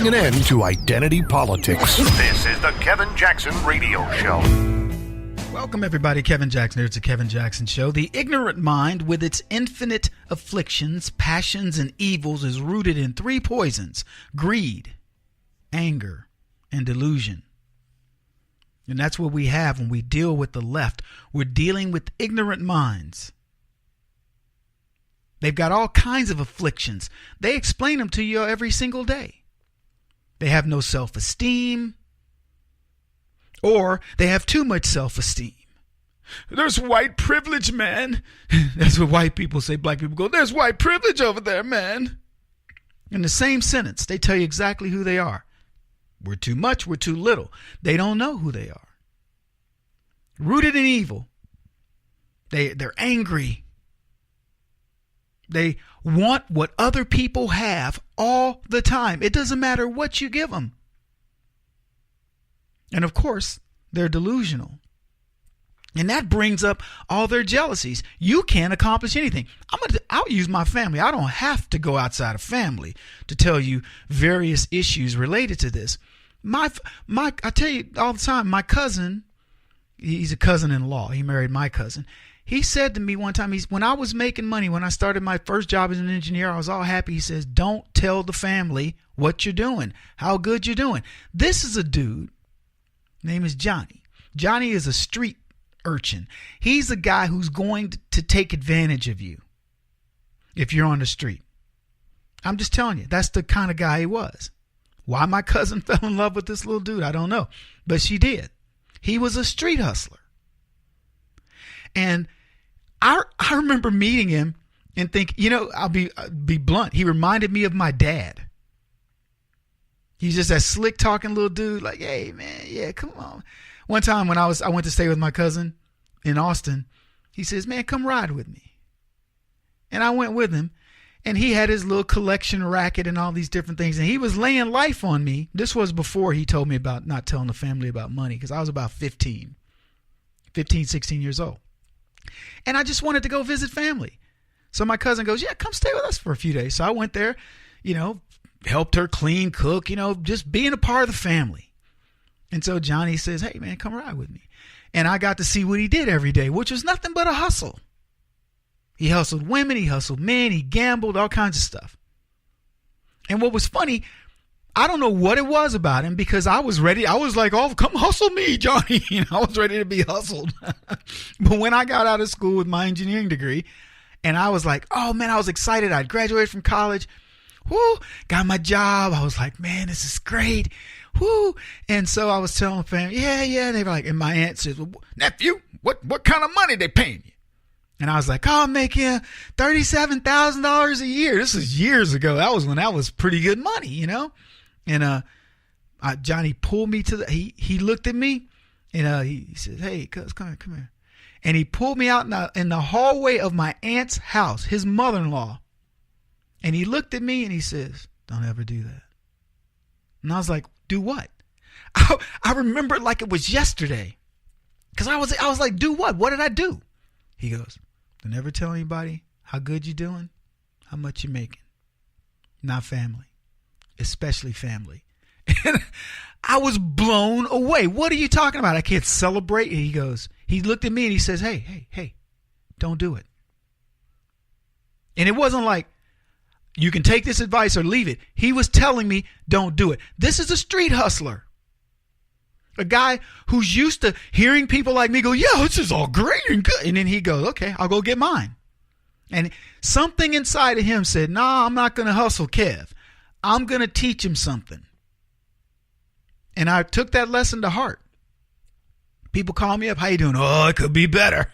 putting an end to identity politics. This is the Kevin Jackson Radio Show. Welcome, everybody. Kevin Jackson here. It's the Kevin Jackson Show. The ignorant mind, with its infinite afflictions, passions, and evils, is rooted in three poisons: greed, anger, and delusion. And that's what we have when we deal with the left. We're dealing with ignorant minds. They've got all kinds of afflictions. They explain them to you every single day. They have no self-esteem, or they have too much self-esteem. There's white privilege, man. That's what white people say. Black people go, there's white privilege over there, man. In the same sentence, they tell you exactly who they are. We're too much, we're too little. They don't know who they are. Rooted in evil. They're angry. They want what other people have all the time. It doesn't matter what you give them. And of course, they're delusional. And that brings up all their jealousies. You can't accomplish anything. I'll use my family. I don't have to go outside of family to tell you various issues related to this. I tell you all the time, my cousin, he's a cousin-in-law. He married my cousin. He said to me one time, when I was making money, when I started my first job as an engineer, I was all happy. He says, don't tell the family what you're doing, how good you're doing. This is a dude, name is Johnny. Johnny is a street urchin. He's a guy who's going to take advantage of you if you're on the street. I'm just telling you, that's the kind of guy he was. Why my cousin fell in love with this little dude, I don't know. But she did. He was a street hustler. And I remember meeting him and think, I'll be blunt. He reminded me of my dad. He's just that slick talking little dude, like, hey man, yeah, come on. One time when I went to stay with my cousin in Austin, he says, man, come ride with me. And I went with him, and he had his little collection racket and all these different things. And he was laying life on me. This was before he told me about not telling the family about money, because I was about 15, 16 years old. And I just wanted to go visit family. So my cousin goes, yeah, come stay with us for a few days. So I went there, helped her clean, cook, just being a part of the family. And so Johnny says, hey, man, come ride with me. And I got to see what he did every day, which was nothing but a hustle. He hustled women, he hustled men, he gambled, all kinds of stuff. And what was funny, I don't know what it was about him, because I was ready. I was like, oh, come hustle me, Johnny. I was ready to be hustled. But when I got out of school with my engineering degree, and I was like, oh, man, I was excited. I'd graduated from college. Whoo, got my job. I was like, man, this is great. Whoo. And so I was telling my family, yeah. And they were like, and my aunt says, well, nephew, what kind of money they paying you? And I was like, oh, I'm making $37,000 a year. This is years ago. That was when that was pretty good money, And Johnny pulled me to he looked at me, and he said, hey, cuz, come here. And he pulled me out in the hallway of my aunt's house, his mother-in-law. And he looked at me and he says, don't ever do that. And I was like, do what? I remember it like it was yesterday. Because I was like, do what? What did I do? He goes, don't ever tell anybody how good you're doing, how much you're making. Not family. Especially family. And I was blown away. What are you talking about? I can't celebrate. And he looked at me and he says, hey, don't do it. And it wasn't like, you can take this advice or leave it. He was telling me, don't do it. This is a street hustler. A guy who's used to hearing people like me go, yeah, this is all great and good. And then he goes, okay, I'll go get mine. And something inside of him said, nah, I'm not going to hustle Kev. I'm going to teach him something. And I took that lesson to heart. People call me up, how you doing? Oh, it could be better.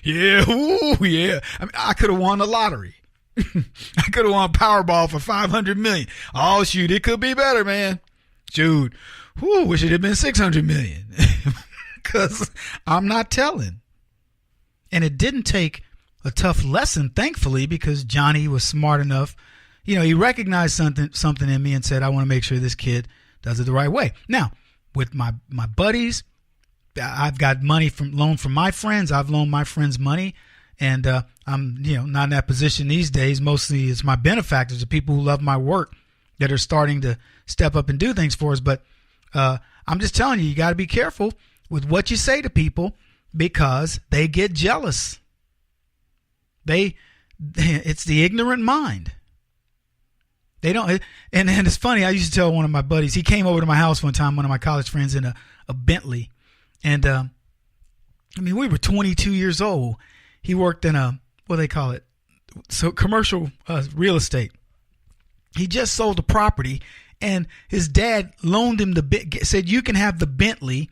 Yeah, ooh, yeah. I mean, I could have won the lottery. I could have won Powerball for $500 million. Oh, shoot, it could be better, man. Shoot, wish it had been $600 million. Because I'm not telling. And it didn't take a tough lesson, thankfully, because Johnny was smart enough. He recognized something in me and said, I want to make sure this kid does it the right way. Now, with my buddies, I've got money loaned from my friends. I've loaned my friends money. And I'm, not in that position these days. Mostly it's my benefactors, the people who love my work, that are starting to step up and do things for us. But I'm just telling you, you got to be careful with what you say to people because they get jealous. It's the ignorant mind. They don't, and it's funny. I used to tell one of my buddies. He came over to my house one time, one of my college friends, in a Bentley, and we were 22 years old. He worked in what do they call it, so commercial real estate. He just sold a property, and his dad loaned him said you can have the Bentley,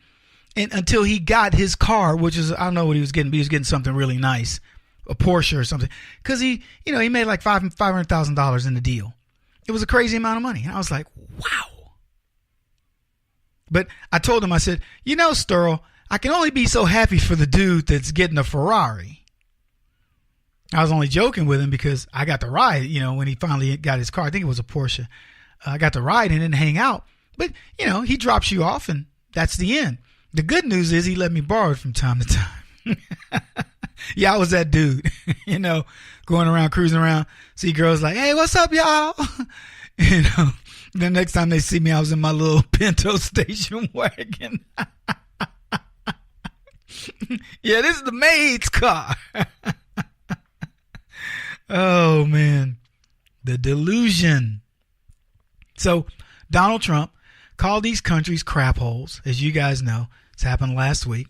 and until he got his car, which is, I don't know what he was getting, but he was getting something really nice, a Porsche or something, because he made like $500,000 in the deal. It was a crazy amount of money. And I was like, wow. But I told him, I said, Sterl, I can only be so happy for the dude that's getting a Ferrari. I was only joking with him because I got to ride, when he finally got his car. I think it was a Porsche. I got to ride and then hang out. But, he drops you off and that's the end. The good news is he let me borrow it from time to time. Yeah, I was that dude, going around, cruising around, see girls like, hey, what's up, y'all? The next time they see me, I was in my little Pinto station wagon. Yeah, this is the maid's car. Oh, man. The delusion. So Donald Trump called these countries crap holes, as you guys know. It's happened last week.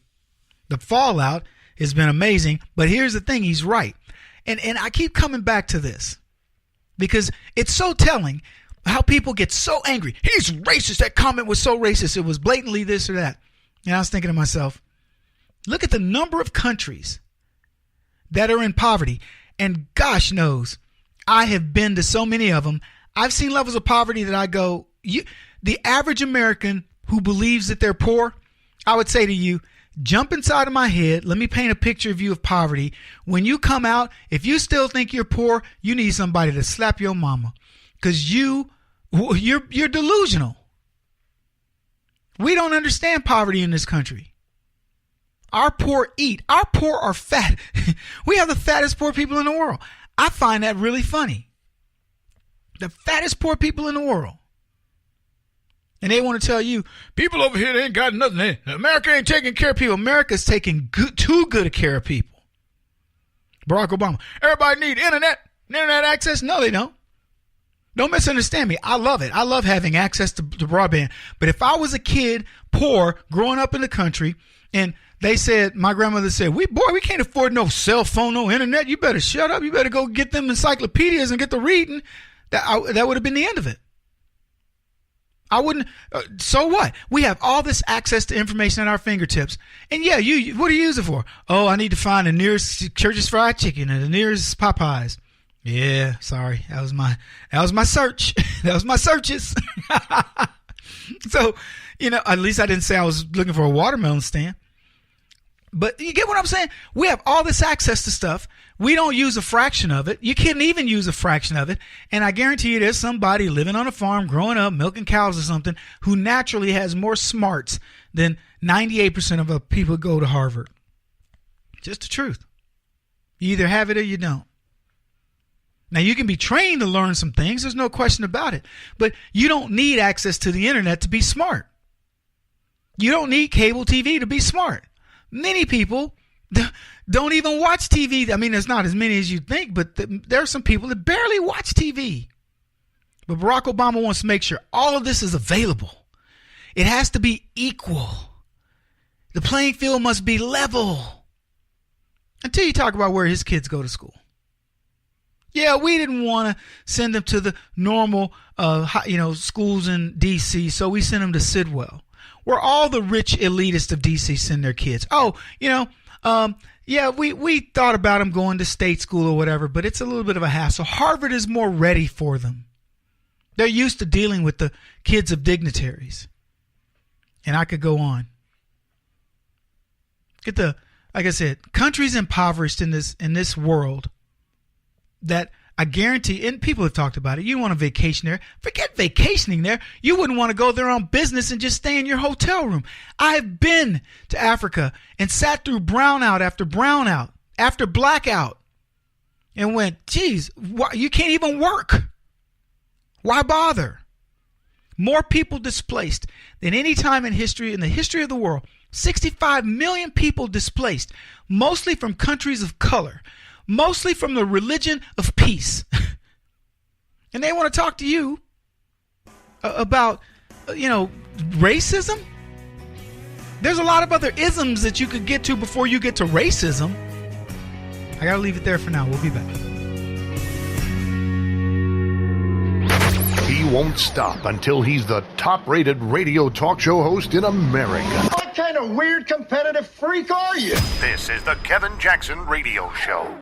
The fallout has been amazing, but here's the thing, he's right. And I keep coming back to this because it's so telling how people get so angry. He's racist. That comment was so racist. It was blatantly this or that. And I was thinking to myself, look at the number of countries that are in poverty. And gosh knows, I have been to so many of them. I've seen levels of poverty that I go, the average American who believes that they're poor, I would say to you, jump inside of my head. Let me paint a picture of you of poverty. When you come out, if you still think you're poor, you need somebody to slap your mama because you're delusional. We don't understand poverty in this country. Our poor eat. Our poor are fat. We have the fattest poor people in the world. I find that really funny. The fattest poor people in the world. And they want to tell you, people over here, they ain't got nothing. America ain't taking care of people. America's taking too good a care of people. Barack Obama. Everybody need internet access. No, they don't. Don't misunderstand me. I love it. I love having access to broadband. But if I was a kid, poor, growing up in the country, and they said, my grandmother said, we can't afford no cell phone, no internet. You better shut up. You better go get them encyclopedias and get the reading. That would have been the end of it. I wouldn't. So what? We have all this access to information at our fingertips. And yeah, what do you use it for? Oh, I need to find the nearest Church's Fried Chicken and the nearest Popeyes. Yeah, sorry. That was my search. That was my searches. So, at least I didn't say I was looking for a watermelon stand. But you get what I'm saying? We have all this access to stuff. We don't use a fraction of it. You can't even use a fraction of it. And I guarantee you there's somebody living on a farm, growing up, milking cows or something, who naturally has more smarts than 98% of the people who go to Harvard. Just the truth. You either have it or you don't. Now, you can be trained to learn some things. There's no question about it. But you don't need access to the internet to be smart. You don't need cable TV to be smart. Many people don't even watch TV. I mean, there's not as many as you think, but there are some people that barely watch TV. But Barack Obama wants to make sure all of this is available. It has to be equal. The playing field must be level. Until you talk about where his kids go to school. Yeah, we didn't want to send them to the normal, schools in D.C., so we sent them to Sidwell, where all the rich elitists of D.C. send their kids. We thought about them going to state school or whatever, but it's a little bit of a hassle. Harvard is more ready for them. They're used to dealing with the kids of dignitaries. And I could go on. Like I said, countries impoverished in this world that I guarantee, and people have talked about it, you want to vacation there. Forget vacationing there. You wouldn't want to go there on business and just stay in your hotel room. I've been to Africa and sat through brownout after brownout, after blackout, and went, geez, you can't even work. Why bother? More people displaced than any time in history, in the history of the world. 65 million people displaced, mostly from countries of color, mostly from the religion of peace. And they want to talk to you about, racism. There's a lot of other isms that you could get to before you get to racism. I got to leave it there for now. We'll be back. He won't stop until he's the top-rated radio talk show host in America. What kind of weird competitive freak are you? This is the Kevin Jackson Radio Show.